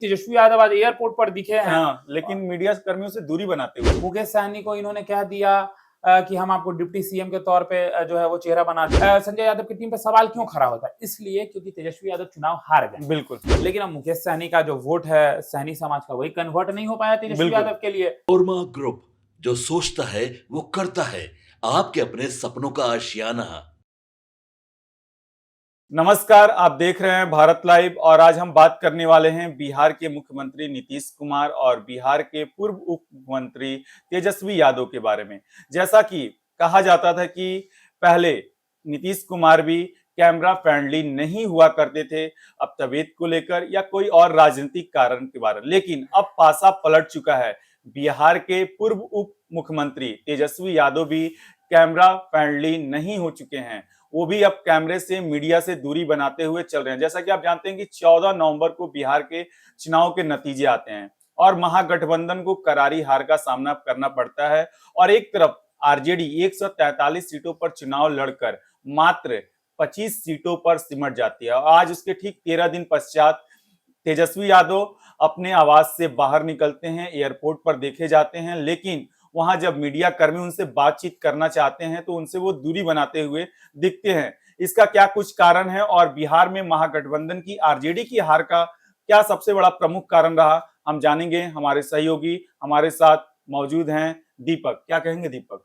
तेजस्वी यादव आज एयरपोर्ट पर दिखे हैं। हाँ, लेकिन मीडिया कर्मियों से दूरी बनाते हुए। मुकेश सहनी को इन्होंने कह दिया कि हम आपको डिप्टी सीएम के तौर पे जो है वो चेहरा बना दें। संजय यादव की टीम पे सवाल क्यों खड़ा होता है? इसलिए क्योंकि तेजस्वी यादव चुनाव हार गए। बिल्कुल। लेकिन अब मुकेश सहनी का जो वोट है सहनी समाज का, वही कन्वर्ट नहीं हो पाया तेजस्वी यादव के लिए। ओरमा ग्रुप, जो सोचता है वो करता है, आपके अपने सपनों का आशियाना। नमस्कार, आप देख रहे हैं भारत लाइव और आज हम बात करने वाले हैं बिहार के मुख्यमंत्री नीतीश कुमार और बिहार के पूर्व उप मुख्यमंत्री तेजस्वी यादव के बारे में। जैसा कि कहा जाता था कि पहले नीतीश कुमार भी कैमरा फ्रेंडली नहीं हुआ करते थे, अब तबीयत को लेकर या कोई और राजनीतिक कारण के बारे में, लेकिन अब पासा पलट चुका है। बिहार के पूर्व उप मुख्यमंत्री तेजस्वी यादव भी कैमरा फ्रेंडली नहीं हो चुके हैं, वो भी अब कैमरे से मीडिया से दूरी बनाते हुए चल रहे हैं। जैसा कि आप जानते हैं कि 14 नवंबर को बिहार के चुनाव के नतीजे आते हैं और महागठबंधन को करारी हार का सामना करना पड़ता है और एक तरफ आरजेडी 143 सीटों पर चुनाव लड़कर मात्र 25 सीटों पर सिमट जाती है। और आज उसके ठीक 13 दिन पश्चात तेजस्वी यादव अपने आवास से बाहर निकलते हैं, एयरपोर्ट पर देखे जाते हैं, लेकिन वहां जब मीडिया कर्मी उनसे बातचीत करना चाहते हैं तो उनसे वो दूरी बनाते हुए दिखते हैं। इसका क्या कुछ कारण है और बिहार में महागठबंधन की आरजेडी की हार का क्या सबसे बड़ा प्रमुख कारण रहा, हम जानेंगे। हमारे सहयोगी हमारे साथ मौजूद हैं। दीपक, क्या कहेंगे दीपक?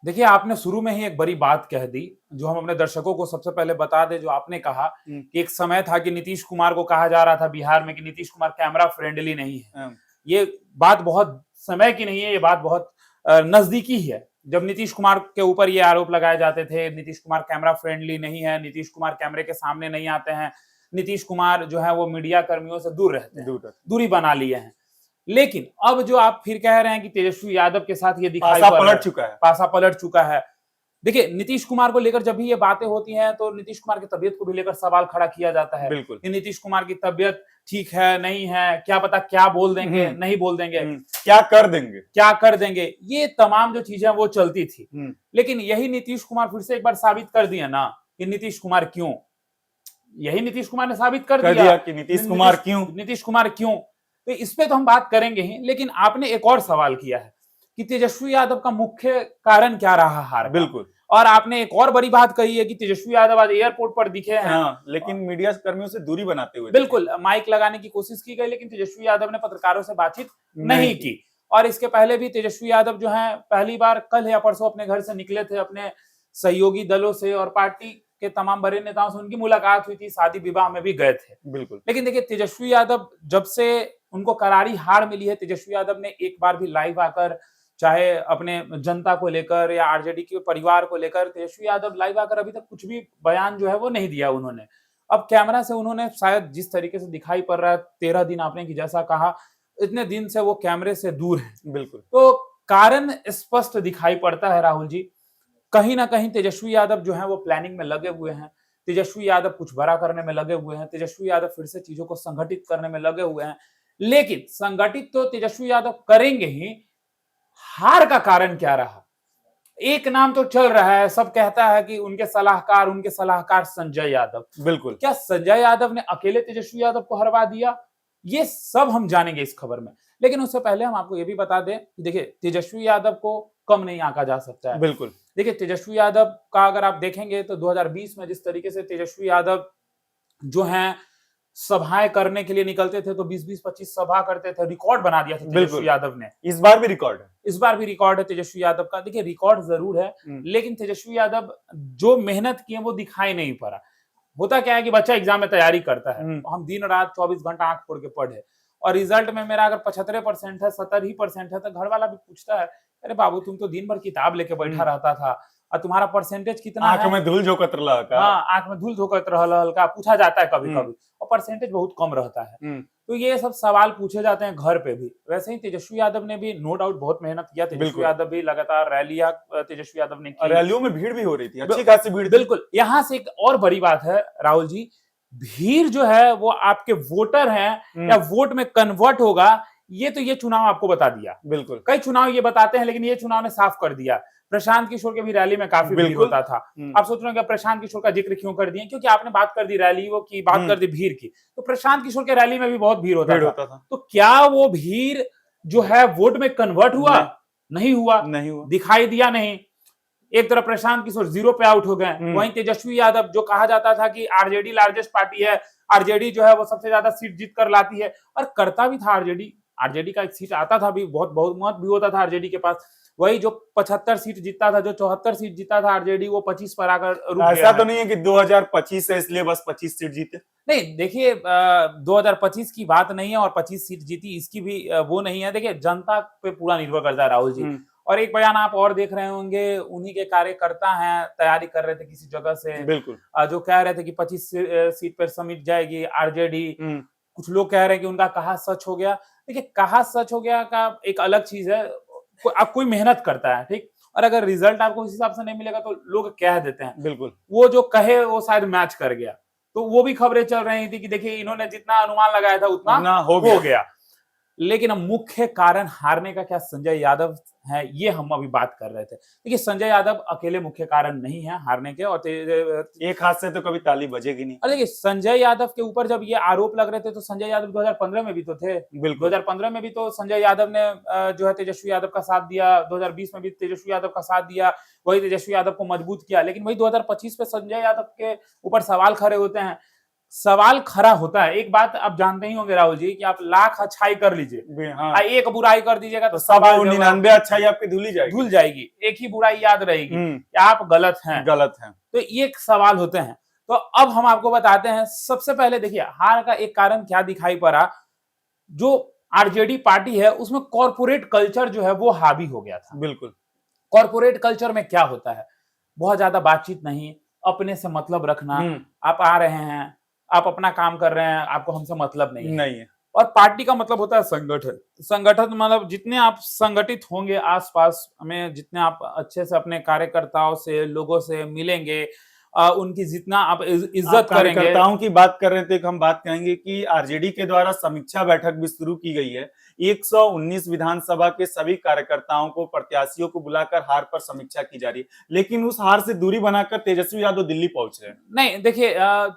देखिए, आपने शुरू में ही एक बड़ी बात कह दी जो हम अपने दर्शकों को सबसे पहले बता दें। जो आपने कहा कि एक समय था कि नीतीश कुमार को कहा जा रहा था बिहार में कि नीतीश कुमार कैमरा फ्रेंडली नहीं है। ये बात बहुत समय की नहीं है, ये बात बहुत नजदीकी ही है। जब नीतीश कुमार के ऊपर ये आरोप लगाए जाते थे नीतीश कुमार कैमरा फ्रेंडली नहीं है, नीतीश कुमार कैमरे के सामने नहीं आते हैं, नीतीश कुमार जो है वो मीडिया कर्मियों से दूर रहते हैं, दूरी बना लिए हैं। लेकिन अब जो आप फिर कह रहे हैं कि तेजस्वी यादव के साथ ये दिखाई पासा पलट चुका है। देखिए, नीतीश कुमार को लेकर जब भी ये बातें होती हैं तो नीतीश कुमार की तबीयत को भी लेकर सवाल खड़ा किया जाता है कि नीतीश कुमार की तबीयत ठीक है नहीं है, क्या पता क्या बोल देंगे, नहीं बोल देंगे, क्या कर देंगे, ये तमाम जो चीजें वो चलती थी। लेकिन यही नीतीश कुमार फिर से एक बार साबित कर दिया ना कि नीतीश कुमार क्यों, यही नीतीश कुमार ने साबित कर दिया कि नीतीश कुमार क्यों। तो इस पे तो हम बात करेंगे ही, लेकिन आपने एक और सवाल किया है कि तेजस्वी यादव का मुख्य कारण क्या रहा हार। बिल्कुल। और आपने एक और बड़ी बात कही है कि तेजस्वी यादव आज एयरपोर्ट पर दिखे हैं। हाँ, लेकिन मीडिया कर्मियों से दूरी बनाते हुए। बिल्कुल, माइक लगाने की कोशिश की गई लेकिन तेजस्वी यादव ने पत्रकारों से बातचीत नहीं की। और इसके पहले भी तेजस्वी यादव जो है पहली बार कल या परसों अपने घर से निकले थे, अपने सहयोगी दलों से और पार्टी के तमाम बड़े नेताओं से उनकी मुलाकात हुई थी, शादी विवाह में भी गए थे। बिल्कुल। लेकिन देखिए, तेजस्वी यादव जब से उनको करारी हार मिली है, तेजस्वी यादव ने एक बार भी लाइव आकर, चाहे अपने जनता को लेकर या आरजेडी के परिवार को लेकर, तेजस्वी यादव लाइव आकर अभी तक कुछ भी बयान जो है वो नहीं दिया उन्होंने। अब कैमरा से उन्होंने शायद जिस तरीके से दिखाई पड़ रहा है, 13 दिन आपने की जैसा कहा, इतने दिन से वो कैमरे से दूर है। बिल्कुल। तो कारण स्पष्ट दिखाई पड़ता है राहुल जी, कहीं ना कहीं तेजस्वी यादव जो है वो प्लानिंग में लगे हुए हैं, तेजस्वी यादव कुछ बड़ा करने में लगे हुए हैं, तेजस्वी यादव फिर से चीजों को संगठित करने में लगे हुए हैं। लेकिन संगठित तो तेजस्वी यादव करेंगे ही, हार का कारण क्या रहा? एक नाम तो चल रहा है, सब कहता है कि उनके सलाहकार संजय यादव। बिल्कुल। क्या संजय यादव ने अकेले तेजस्वी यादव को हरवा दिया? ये सब हम जानेंगे इस खबर में। लेकिन उससे पहले हम आपको ये भी बता दें कि देखिए, तेजस्वी यादव को कम नहीं आंका जा सकता है। बिल्कुल। देखिए, तेजस्वी यादव का अगर आप देखेंगे तो 2020 में जिस तरीके से तेजस्वी यादव जो हैं सभाएं करने के लिए निकलते थे तो 20-25 सभा करते थे, रिकॉर्ड बना दिया था तेजस्वी यादव ने। इस बार भी रिकॉर्ड है तेजस्वी यादव का। देखिए, रिकॉर्ड जरूर है, लेकिन तेजस्वी यादव जो मेहनत की है वो दिखाई नहीं पड़ा। होता क्या है कि बच्चा एग्जाम में तैयारी करता है, हम दिन रात 24 घंटा आंख फोड़ के पढ़े और रिजल्ट में मेरा अगर 75% है, 70% है, तो घर वाला भी पूछता है, अरे बाबू तुम तो दिन भर किताब लेके बैठा रहता था और तुम्हारा परसेंटेज कितना है? आंख में धूल झोंकत रहल हल्का पूछा जाता है कभी कभी, और परसेंटेज बहुत कम रहता है। तो ये सब सवाल पूछे जाते हैं घर पे भी। वैसे ही तेजस्वी यादव ने भी नो डाउट बहुत मेहनत किया। तेजस्वी यादव भी लगातार रैलियां तेजस्वी यादव ने की, रैलियों में भीड़ भी हो रही थी, अच्छी खासी भीड़। बिल्कुल। यहाँ से एक और बड़ी बात है राहुल जी, भीड़ जो है वो आपके वोटर हैं या वोट में कन्वर्ट होगा, ये चुनाव आपको बता दिया। बिल्कुल। कई चुनाव ये बताते हैं, लेकिन ये चुनाव ने साफ कर दिया। प्रशांत किशोर के भी रैली में काफी भीड़ होता था। आप सोच रहे हो कि प्रशांत किशोर का जिक्र क्यों कर दिए? क्योंकि आपने बात कर दी रैलियों की, बात कर दी भीड़ की, तो प्रशांत किशोर के रैली में भी बहुत भीड़ होता था। तो क्या वो भीड़ जो है वोट में कन्वर्ट हुआ? नहीं हुआ, दिखाई दिया नहीं। एक तरफ प्रशांत किशोर 0 पे आउट हो गए, वहीं तेजस्वी यादव जो कहा जाता था कि आरजेडी लार्जेस्ट पार्टी है, आरजेडी जो है वो सबसे ज्यादा सीट जीत कर लाती है, और करता भी था आरजेडी का एक सीट आता था भी, बहुत मत भी होता था आरजेडी के पास। वही जो 75 सीट जीतता था, जो 74 सीट जीता था आरजेडी, वो 25 पर आकर रुक गया। ऐसा तो नहीं है कि 2025 है इसलिए बस 25 सीट जीते? नहीं, देखिए 2025 की बात नहीं है और 25 सीट जीती इसकी भी वो नहीं है। देखिए जनता पे पूरा निर्भर करता है राहुल जी। और एक बयान आप और देख रहे होंगे, उन्हीं के कार्यकर्ता हैं, तैयारी कर रहे थे किसी जगह से, बिल्कुल, जो कह रहे थे कि 25 सीट पर समिट जाएगी आरजेडी। कुछ लोग कह रहे हैं कि उनका कहा सच हो गया। देखिए कहा सच हो गया का एक अलग चीज है। अब कोई मेहनत करता है, ठीक, और अगर रिजल्ट आपको उस हिसाब से नहीं मिलेगा तो लोग कह देते हैं। बिल्कुल, वो जो कहे वो शायद मैच कर गया, तो वो भी खबरें चल रही थी कि देखिए इन्होंने जितना अनुमान लगाया था उतना हो गया। लेकिन अब मुख्य कारण हारने का क्या संजय यादव है, ये हम अभी बात कर रहे थे। देखिए संजय यादव अकेले मुख्य कारण नहीं है हारने के, और एक हाथ से तो कभी ताली बजेगी नहीं। और देखिए संजय यादव के ऊपर जब ये आरोप लग रहे थे तो संजय यादव 2015 में भी तो थे। 2015 में भी तो संजय यादव ने जो है तेजस्वी यादव का साथ दिया, 2020 में भी तेजस्वी यादव का साथ दिया, वही तेजस्वी यादव को मजबूत किया। लेकिन वही 2025 पे संजय यादव के ऊपर सवाल खड़े होते हैं। सवाल खड़ा होता है, एक बात आप जानते ही होंगे राहुल जी, कि आप लाख अच्छाई कर लीजिए, हाँ। एक बुराई कर दीजिएगा तो सब 99 अच्छाई आपकी धुल जाएगी, एक ही बुराई याद रहेगी कि आप गलत हैं। तो ये सवाल होते हैं। तो अब हम आपको बताते हैं, सबसे पहले देखिए हार का एक कारण क्या दिखाई पड़ा। जो आरजेडी पार्टी है उसमें कॉर्पोरेट कल्चर जो है वो हावी हो गया था। बिल्कुल, कॉर्पोरेट कल्चर में क्या होता है, बहुत ज्यादा बातचीत नहीं, अपने से मतलब रखना। आप आ रहे हैं, आप अपना काम कर रहे हैं, आपको हमसे मतलब नहीं है। और पार्टी का मतलब होता है संगठन मतलब जितने आप संगठित होंगे आसपास में, जितने आप अच्छे से अपने कार्यकर्ताओं से, लोगों से मिलेंगे, उनकी जितना आप इज्जत करेंगे। कार्यकर्ताओं की बात कर रहे थे, हम बात कहेंगे कि आरजेडी के द्वारा समीक्षा बैठक भी शुरू की गई है। 119 विधानसभा के सभी कार्यकर्ताओं को, प्रत्याशियों को बुलाकर हार पर समीक्षा की जा रही है, लेकिन उस हार से दूरी बनाकर तेजस्वी यादव दिल्ली पहुंच रहे हैं। नहीं देखिए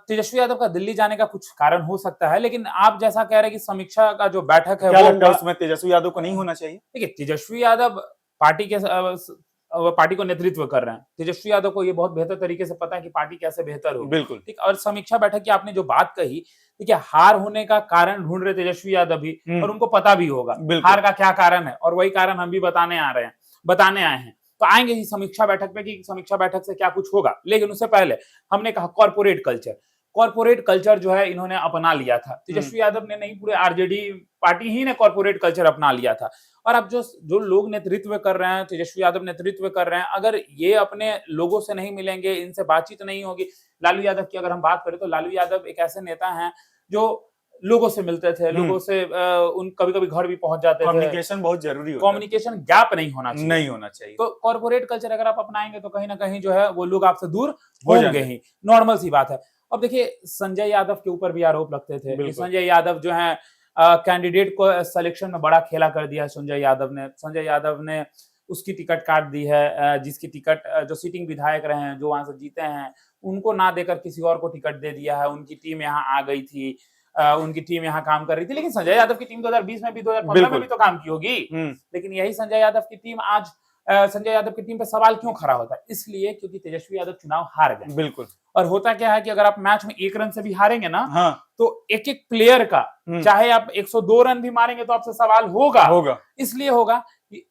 तेजस्वी यादव का दिल्ली जाने का कुछ कारण हो सकता है, लेकिन आप जैसा कह रहे हैं कि समीक्षा का जो बैठक है, क्या लगता है उसमें तेजस्वी यादव को नहीं होना चाहिए? देखिए तेजस्वी यादव पार्टी को नेतृत्व कर रहे हैं। तेजस्वी यादव को ये बहुत बेहतर तरीके से पता है कि पार्टी कैसे बेहतर हो। बिल्कुल, ठीक। और समीक्षा बैठक की आपने जो बात कही, देखिए हार होने का कारण ढूंढ रहे तेजस्वी यादव भी, और उनको पता भी होगा हार का क्या कारण है, और वही कारण हम भी बताने आए हैं। तो आएंगे ही समीक्षा बैठक पे कि समीक्षा बैठक से क्या कुछ होगा। लेकिन उससे पहले हमने कहा कॉर्पोरेट कल्चर जो है इन्होंने अपना लिया था। तेजस्वी यादव ने नहीं, पूरे आरजेडी पार्टी ही ने कॉर्पोरेट कल्चर अपना लिया था। और अब जो लोग नेतृत्व कर रहे हैं, तेजस्वी यादव नेतृत्व कर रहे हैं, अगर ये अपने लोगों से नहीं मिलेंगे, इनसे बातचीत नहीं होगी। लालू यादव की अगर हम बात करें तो लालू यादव एक ऐसे नेता हैं जो लोगों से मिलते थे, लोगों से उन कभी-कभी घर भी पहुंच जाते थे। कम्युनिकेशन बहुत जरूरी होता है। कम्युनिकेशन गैप नहीं होना चाहिए। तो कॉर्पोरेट कल्चर अगर आप अपनाएंगे तो कहीं ना कहीं जो है वो लोग आपसे दूर होंगे ही, नॉर्मल सी बात है। अब देखिए संजय यादव के ऊपर भी आरोप लगते थे कि संजय यादव जो है कैंडिडेट को सिलेक्शन में बड़ा खेला कर दिया। संजय यादव ने उसकी टिकट काट दी है, जिसकी टिकट जो सिटिंग विधायक रहे हैं, जो वहां से जीते हैं, उनको ना देकर किसी और को टिकट दे दिया है। उनकी टीम यहाँ आ गई थी, उनकी टीम यहाँ काम कर रही थी। लेकिन संजय यादव की टीम 2020 में भी, 2015 में भी तो काम की होगी। लेकिन यही संजय यादव की टीम आज संजय यादव की टीम पे सवाल क्यों खड़ा होता है? इसलिए क्योंकि तेजस्वी यादव चुनाव हार गए। बिल्कुल। और होता क्या है कि अगर आप मैच में 1 रन से भी हारेंगे ना, तो एक प्लेयर का, चाहे आप 102 रन भी मारेंगे तो आपसे सवाल होगा। इसलिए होगा कि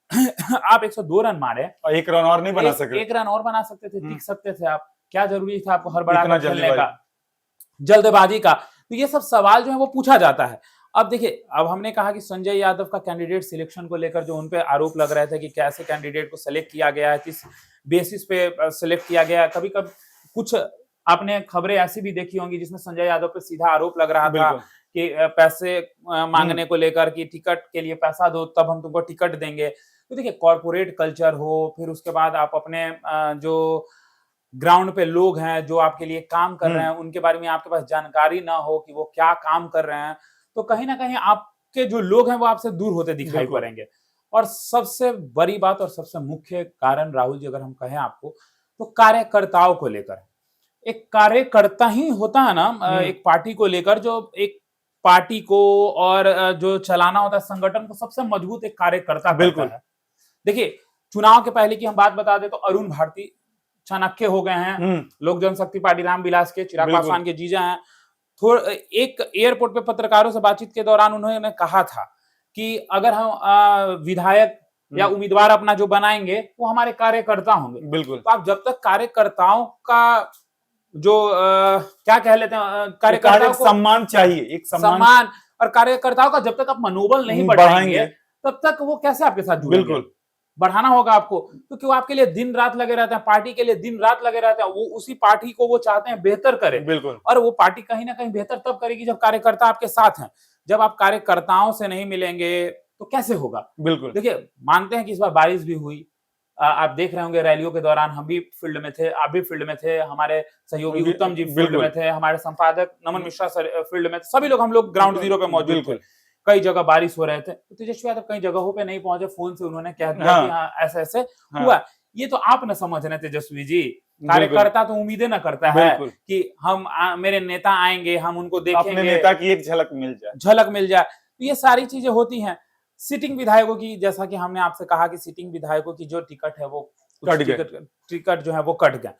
आप 102 रन मारे और 1 रन और नहीं बना सके। 1 रन और बना सकते थे, टिक सकते थे आप। क्या जरूरी था आपको हड़बड़ा खेलने का, जल्दबाजी का? तो ये सब सवाल जो है वो पूछा जाता है। अब देखिए, अब हमने कहा कि संजय यादव का कैंडिडेट सिलेक्शन को लेकर जो उन पे आरोप लग रहे थे कि कैसे कैंडिडेट को सेलेक्ट किया गया है, किस बेसिस पे सेलेक्ट किया गया है। कभी-कभी कुछ आपने खबरें ऐसी भी देखी होंगी जिसमें संजय यादव पे सीधा आरोप लग रहा था कि पैसे मांगने को लेकर, कि टिकट के लिए पैसा दो तब हम तुमको टिकट देंगे। तो देखिए कॉर्पोरेट कल्चर हो, फिर उसके बाद आप अपने जो ग्राउंड पे लोग हैं जो आपके लिए काम कर रहे हैं, उनके बारे में आपके पास जानकारी ना हो कि वो क्या काम कर रहे हैं, तो कहीं ना कहीं आपके के जो लोग हैं वो आपसे दूर होते दिखाई बिल्कुल। पड़ेंगे। और सबसे बड़ी बात और सबसे मुख्य कारण राहुल जी अगर हम कहें आपको, तो कार्यकर्ताओं को लेकर। एक कार्यकर्ता ही होता है ना एक पार्टी को लेकर, जो एक पार्टी को और जो चलाना होता है संगठन को, सबसे मजबूत एक कार्यकर्ता करता बिल्कुल। है। देखिए, चुनाव के पहले की हम बात बता दें तो अरुण भारती चाणक्य हो गए हैं, लोक जनशक्ति पार्टी रामविलास के, चिराग बिल्कुल। पासवान के जीजा हैं। एक एयरपोर्ट पे पत्रकारों से बातचीत के दौरान उन्होंने कहा था कि अगर हम विधायक या उम्मीदवार अपना जो बनाएंगे वो हमारे कार्यकर्ता होंगे। बिल्कुल। तो आप जब तक कार्यकर्ताओं का जो क्या कह लेते हैं, कार्यकर्ताओं को सम्मान चाहिए, एक सम्मान, और कार्यकर्ताओं का जब तक आप मनोबल नहीं बढ़ाएंगे तब तक वो कैसे आपके साथ जुड़ेंगे? बिल्कुल। बढ़ाना होगा आपको, क्योंकि वो आपके लिए दिन रात लगे रहते हैं, पार्टी के लिए दिन रात लगे रहते हैं। वो उसी पार्टी को वो चाहते हैं बेहतर करे, बिल्कुल। और वो पार्टी कहीं ना कहीं बेहतर तब करेगी जब कार्यकर्ता आपके साथ हैं। जब आप कार्यकर्ताओं से नहीं मिलेंगे तो कैसे होगा? बिल्कुल। देखिए, मानते हैं कि इस बार बारिश भी हुई, आप देख रहे होंगे रैलियों के दौरान हम भी फील्ड में थे, आप भी फील्ड में थे, हमारे सहयोगी उत्तम जी फील्ड में थे, हमारे संपादक नमन मिश्रा फील्ड में थे, सभी लोग हम लोग ग्राउंड जीरो पे मौजूद थे। कई जगह बारिश हो रहे थे, तो तेजस्वी यादव कई जगहों पे नहीं पहुंचे, फोन से उन्होंने कह दिया कि हाँ ऐसे ऐसे हुआ। ये तो आप न समझ रहे तेजस्वी जी, कार्यकर्ता तो उम्मीदें न करता है कि हम मेरे नेता आएंगे, हम उनको देखेंगे, अपने नेता की एक झलक मिल जाए। तो ये सारी चीजें होती हैं। सिटिंग विधायकों की, जैसा कि हमने आपसे कहा कि सिटिंग विधायकों की जो टिकट है वो टिकट जो है वो कट गया।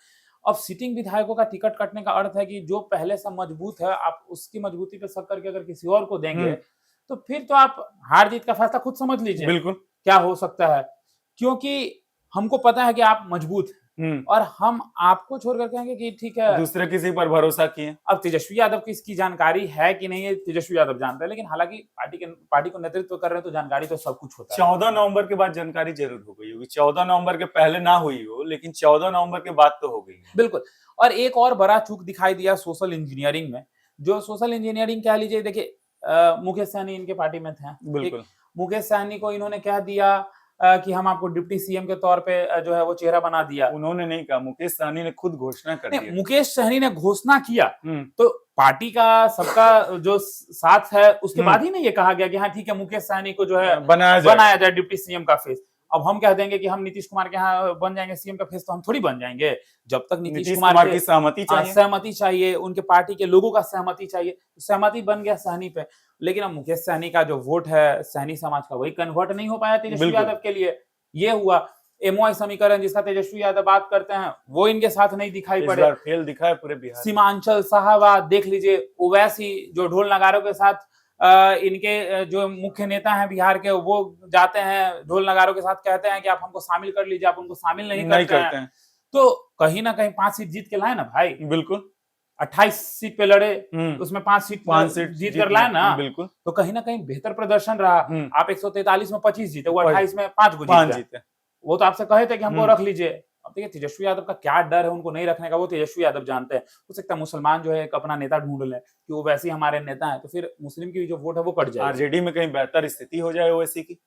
अब सिटिंग विधायकों का टिकट कटने का अर्थ है कि जो पहले से मजबूत है, आप उसकी मजबूती पे शक करके अगर किसी और को देंगे तो फिर तो आप हार जीत का फैसला खुद समझ लीजिए। बिल्कुल। क्या हो सकता है, क्योंकि हमको पता है कि आप मजबूत हैं और हम आपको छोड़ कर कहेंगे कि ठीक है, दूसरे किसी पर भरोसा किए। अब तेजस्वी यादव की इसकी जानकारी है कि नहीं है, तेजस्वी यादव जानते हैं, लेकिन हालांकि पार्टी को नेतृत्व कर रहे हैं तो जानकारी तो सब कुछ होता है। 14 नवंबर के बाद जानकारी जरूर हो गई होगी, 14 नवंबर के पहले ना हुई हो, लेकिन 14 नवंबर के बाद तो हो गई। बिल्कुल। और एक और बड़ा चूक दिखाई दिया सोशल इंजीनियरिंग में, जो सोशल इंजीनियरिंग कह लीजिए। देखिए, मुकेश सहनी इनके पार्टी में थे, बिल्कुल। मुकेश सहनी को इन्होंने कह दिया कि हम आपको डिप्टी सीएम के तौर पे जो है वो चेहरा बना दिया। उन्होंने नहीं कहा, मुकेश सहनी ने खुद घोषणा कर दी। मुकेश सहनी ने घोषणा किया तो पार्टी का सबका जो साथ है उसके बाद ही नहीं ये कहा गया कि हाँ ठीक है, मुकेश सहनी को जो है बनाया जाए डिप्टी सीएम का फेस। अब हम कह देंगे कि हम नीतीश कुमार के यहाँ बन जाएंगे सीएम का फेस, तो हम थोड़ी बन जाएंगे। जब तक नीतीश कुमार की सहमति चाहिए, उनके पार्टी के लोगों का सहमति चाहिए, तो सहमति बन गया सहनी पे। लेकिन अब मुकेश सहनी का जो वोट है सहनी समाज का, वही कन्वर्ट नहीं हो पाया तेजस्वी यादव के लिए। ये हुआ एमओआई समीकरण जिसका तेजस्वी यादव बात करते हैं, वो इनके साथ नहीं दिखाई पड़े, फेल दिखा है पूरे बिहार। सीमांचल साहबा देख लीजिए, ओवैसी जो ढोल नगारों के साथ इनके जो मुख्य नेता हैं बिहार के, वो जाते हैं ढोल नगारों के साथ, कहते हैं कि आप हमको शामिल कर लीजिए, आप उनको शामिल नहीं करते हैं। तो कहीं ना कहीं 5 सीट जीत के लाए ना भाई। बिल्कुल। 28 सीट पे लड़े, उसमें 5 सीट जीत कर लाए ना। बिल्कुल। तो कहीं ना कहीं बेहतर प्रदर्शन रहा। आप 143 में 25 जीते, वो 28 में 5 को जीते। वो तो आपसे कहे थे कि हमको रख लीजिए। अब देखिए तेजस्वी यादव का क्या डर है उनको नहीं रखने का, वो तेजस्वी यादव जानते हैं। हो सकता है मुसलमान जो है एक अपना नेता ढूंढ ले कि वो वैसे ही हमारे नेता है, तो फिर मुस्लिम की जो वोट है वो कट जाएगी। आरजेडी में कहीं बेहतर स्थिति हो जाए ओवैसी की।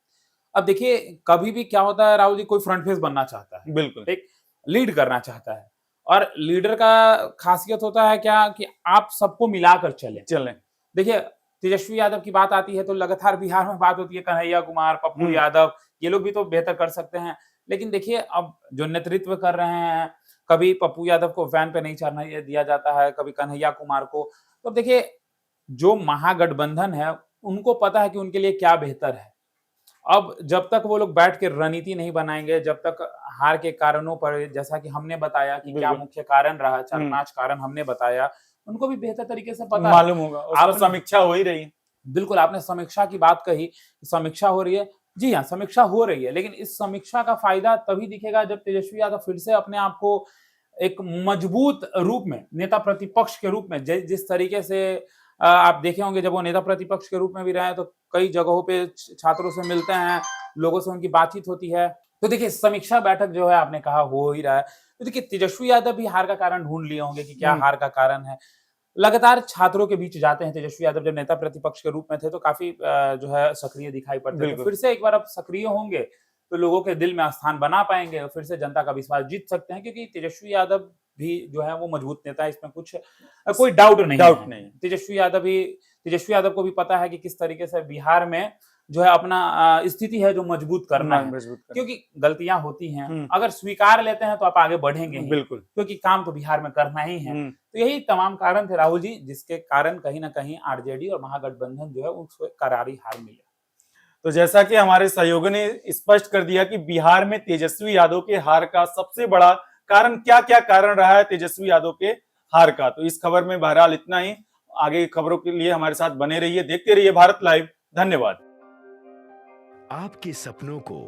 अब देखिए, कभी भी क्या होता है राहुल जी, कोई फ्रंट फेस बनना चाहता है, बिल्कुल, एक लीड करना चाहता है, और लीडर का खासियत होता है क्या कि आप सबको मिलाकर चलें। देखिए, तेजस्वी यादव की बात आती है तो लगातार बिहार में बात होती है कन्हैया कुमार, पप्पू यादव, ये लोग भी तो बेहतर कर सकते हैं। लेकिन देखिए, अब जो नेतृत्व कर रहे हैं, कभी पप्पू यादव को वैन पे नहीं चढ़ने दिया जाता है, कभी कन्हैया कुमार को। तो देखिए, जो महागठबंधन है उनको पता है कि उनके लिए क्या बेहतर है। अब जब तक वो लोग बैठ के रणनीति नहीं बनाएंगे, जब तक हार के कारणों पर, जैसा कि हमने बताया कि क्या मुख्य कारण रहा, 4-5 कारण हमने बताया, उनको भी बेहतर तरीके से पता मालूम होगा। आप समीक्षा हो ही रही है। बिल्कुल, आपने समीक्षा की बात कही, समीक्षा हो रही है। जी हाँ, समीक्षा हो रही है, लेकिन इस समीक्षा का फायदा तभी दिखेगा जब तेजस्वी यादव फिर से अपने आप को एक मजबूत रूप में, नेता प्रतिपक्ष के रूप में, जिस तरीके से आप देखे होंगे जब वो नेता प्रतिपक्ष के रूप में भी रहे तो कई जगहों पे छात्रों से मिलते हैं, लोगों से उनकी बातचीत होती है। तो देखिए, समीक्षा बैठक जो है आपने कहा हो ही रहा है। तो देखिए, तेजस्वी यादव भी हार का कारण ढूंढ लिए होंगे कि क्या हार का कारण है। लगातार छात्रों के बीच जाते हैं तेजस्वी यादव, जब नेता प्रतिपक्ष के रूप में थे तो काफी जो है सक्रिय दिखाई पड़ते थे। फिर से एक बार अब सक्रिय होंगे तो लोगों के दिल में स्थान बना पाएंगे और फिर से जनता का विश्वास जीत सकते हैं, क्योंकि तेजस्वी यादव भी जो है वो मजबूत नेता है, इसमें कुछ कोई डाउट नहीं। तेजस्वी यादव भी तेजस्वी यादव को भी पता है कि किस तरीके से बिहार में जो है अपना स्थिति है जो मजबूत करना है, क्योंकि गलतियां होती हैं, अगर स्वीकार लेते हैं तो आप आगे बढ़ेंगे ही, बिल्कुल, क्योंकि काम तो बिहार में करना ही है। तो यही तमाम कारण थे राहुल जी, जिसके कारण कहीं ना कहीं आरजेडी और महागठबंधन जो है उसको करारी हार मिली। तो जैसा कि हमारे सहयोगी ने स्पष्ट कर दिया कि बिहार में तेजस्वी यादव के हार का सबसे बड़ा कारण क्या क्या कारण रहा है तेजस्वी यादव के हार का, तो इस खबर में बहरहाल इतना ही। आगे की खबरों के लिए हमारे साथ बने रहिए, देखते रहिए भारत लाइव। धन्यवाद। आपके सपनों को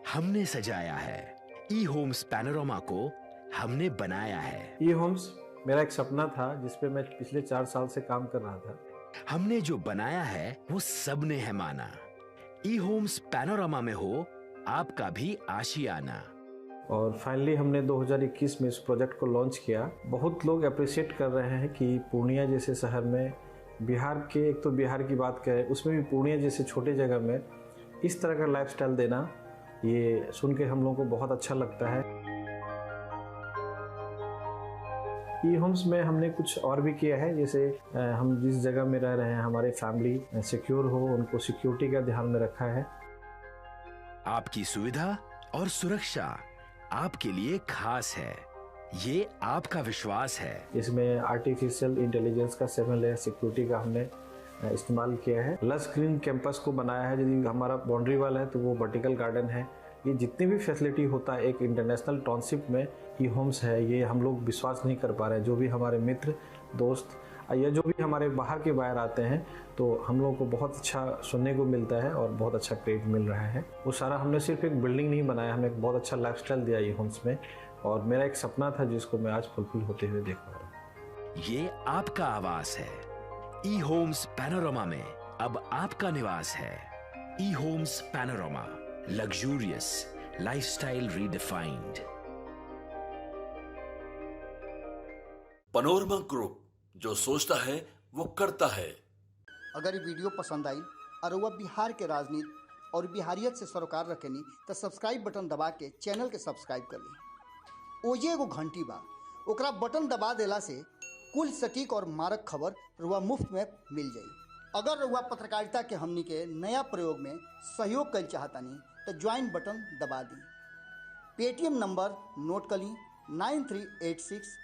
हमने सजाया है, ई होम्स पैनोरमा को हमने बनाया है। ई होम्स मेरा एक सपना था जिस पे मैं पिछले 4 साल से काम कर रहा था। हमने जो बनाया है वो सबने है माना। ई होम्स पैनोरमा में हो आपका भी आशियाना। और फाइनली हमने 2021 में इस प्रोजेक्ट को लॉन्च किया। बहुत लोग अप्रिशिएट कर रहे हैं कि पूर्णिया जैसे शहर में, बिहार के, एक तो बिहार की बात करें उसमें भी पूर्णिया जैसे छोटे जगह में इस तरह का लाइफस्टाइल देना, ये सुन के हम लोगों को बहुत अच्छा लगता है। ई होम्स में हमने कुछ और भी किया है, जैसे हम जिस जगह में रह रहे हैं हमारे फैमिली सिक्योर हो, उनको सिक्योरिटी का ध्यान में रखा है। आपकी सुविधा और सुरक्षा आपके लिए खास है, ये आपका विश्वास है। इसमें आर्टिफिशियल इंटेलिजेंस का 7 लेयर सिक्योरिटी का हमने इस्तेमाल किया है। लस ग्रीन कैंपस को बनाया है, यदि हमारा बाउंड्री वाल है तो वो वर्टिकल गार्डन है। ये जितनी भी फैसिलिटी होता है एक इंटरनेशनल टाउनशिप में ई होम्स है, ये हम लोग विश्वास नहीं कर पा रहे हैं। जो भी हमारे मित्र दोस्त या जो भी हमारे बाहर के बाहर आते हैं तो हम लोगों को बहुत अच्छा सुनने को मिलता है और बहुत अच्छा क्रेडिट मिल रहा है। वो सारा हमने सिर्फ एक बिल्डिंग नहीं बनाया, हमने एक बहुत अच्छा लाइफस्टाइल दिया ई होम्स में, और मेरा एक सपना था जिसको मैं आज फुलफिल होते हुए देख पा रहा हूँ। ये आपका आवास है। ई होम्स पैनोरमा में अब आपका निवास है। E homes panorama, luxurious lifestyle redefined. Panorama group, जो सोचता है वो करता है। अगर ये वीडियो पसंद आई और वह बिहार के राजनीति और बिहारियत से सरोकार रखेनी तो सब्सक्राइब बटन दबा के चैनल के सब्सक्राइब कर ली। ओजे एगो घंटी बा, ओकरा बटन दबा देला से कुल सटीक और मारक खबर रुआ मुफ्त में मिल जाई। अगर रुआ पत्रकारिता के हमनी के नया प्रयोग में सहयोग कर चाहतानी तो ज्वाइन बटन दबा दी। पेटीएम नंबर नोट कर ली 9386